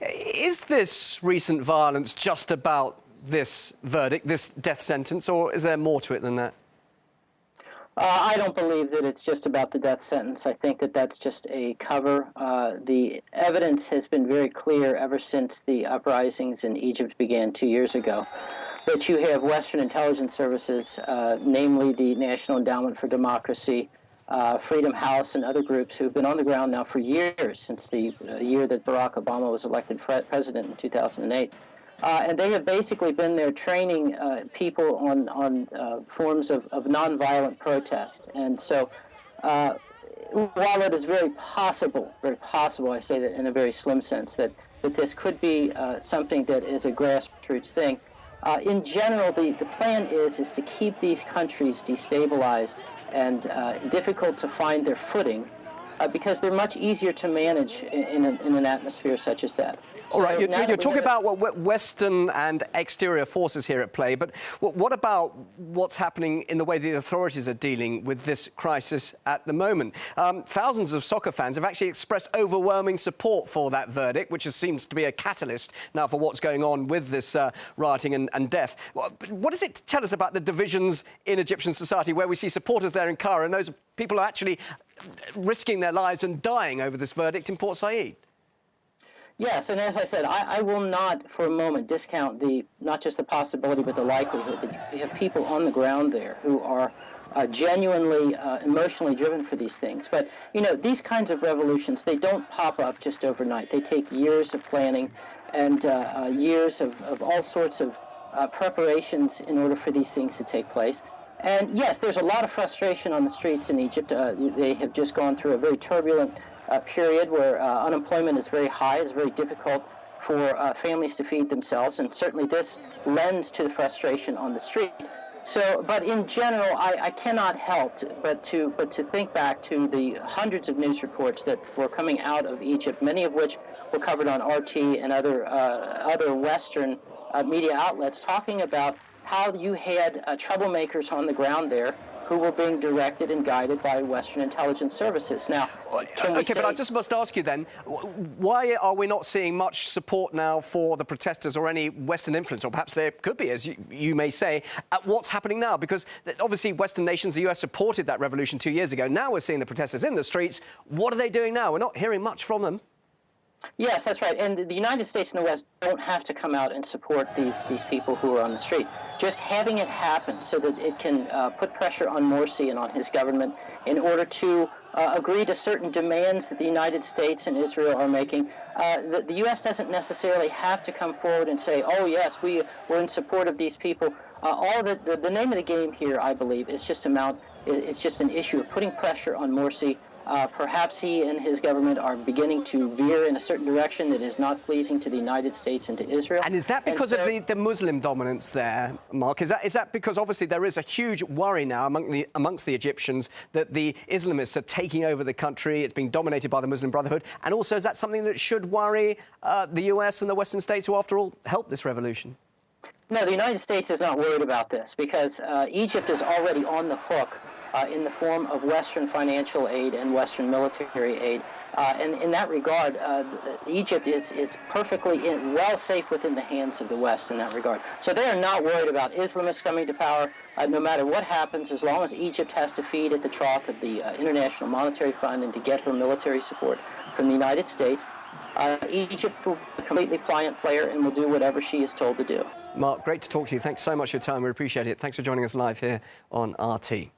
Is this recent violence just about this verdict, this death sentence, or is there more to it than that? I don't believe that it's just about the death sentence. I think that that's just a cover. The evidence has been very clear ever since the uprisings in Egypt began 2 years ago, that you have Western intelligence services, namely the National Endowment for Democracy, Freedom House, and other groups who've been on the ground now for years, since the year that Barack Obama was elected president in 2008. And they have basically been there training people on forms of nonviolent protest. And so while it is very possible, I say that in a very slim sense, that this could be something that is a grassroots thing, in general, the plan is to keep these countries destabilized and difficult to find their footing, because they're much easier to manage in an atmosphere such as that. All right, you're talking about Western and exterior forces here at play, but what about what's happening in the way the authorities are dealing with this crisis at the moment? Thousands of soccer fans have actually expressed overwhelming support for that verdict, which seems to be a catalyst now for what's going on with this rioting and death. What does it tell us about the divisions in Egyptian society, where we see supporters there in Cairo and those people are actually risking their lives and dying over this verdict in Port Said? Yes, and as I said, I will not for a moment discount not just the possibility, but the likelihood that you have people on the ground there who are genuinely emotionally driven for these things. But, you know, these kinds of revolutions, they don't pop up just overnight. They take years of planning and years of all sorts of preparations in order for these things to take place. And yes, there's a lot of frustration on the streets in Egypt. They have just gone through a very turbulent period where unemployment is very high. It's very difficult for families to feed themselves, and certainly this lends to the frustration on the street. So, but in general, I cannot help but to think back to the hundreds of news reports that were coming out of Egypt, many of which were covered on RT and other Western media outlets, talking about how you had troublemakers on the ground there who were being directed and guided by Western intelligence services. Now, but I just must ask you then, why are we not seeing much support now for the protesters or any Western influence, or perhaps there could be, as you may say, at what's happening now? Because obviously Western nations, the US, supported that revolution 2 years ago. Now we're seeing the protesters in the streets. What are they doing now? We're not hearing much from them. Yes, that's right. And the United States and the West don't have to come out and support these people who are on the street. Just having it happen so that it can put pressure on Morsi and on his government in order to agree to certain demands that the United States and Israel are making. The U.S. doesn't necessarily have to come forward and say, oh, yes, we're in support of these people. The name of the game here, I believe, is just an issue of putting pressure on Morsi. Perhaps he and his government are beginning to veer in a certain direction that is not pleasing to the United States and to Israel. And is that because of the Muslim dominance there, Mark? Is that because obviously there is a huge worry now amongst the Egyptians that the Islamists are taking over the country? It's being dominated by the Muslim Brotherhood. And also, is that something that should worry the US and the Western states who, after all, helped this revolution? No, the United States is not worried about this because Egypt is already on the hook in the form of Western financial aid and Western military aid. And in that regard, Egypt is perfectly well safe within the hands of the West in that regard. So they are not worried about Islamists coming to power. No matter what happens, as long as Egypt has to feed at the trough of the International Monetary Fund and to get her military support from the United States, Egypt will be a completely pliant player and will do whatever she is told to do. Mark, great to talk to you. Thanks so much for your time. We appreciate it. Thanks for joining us live here on RT.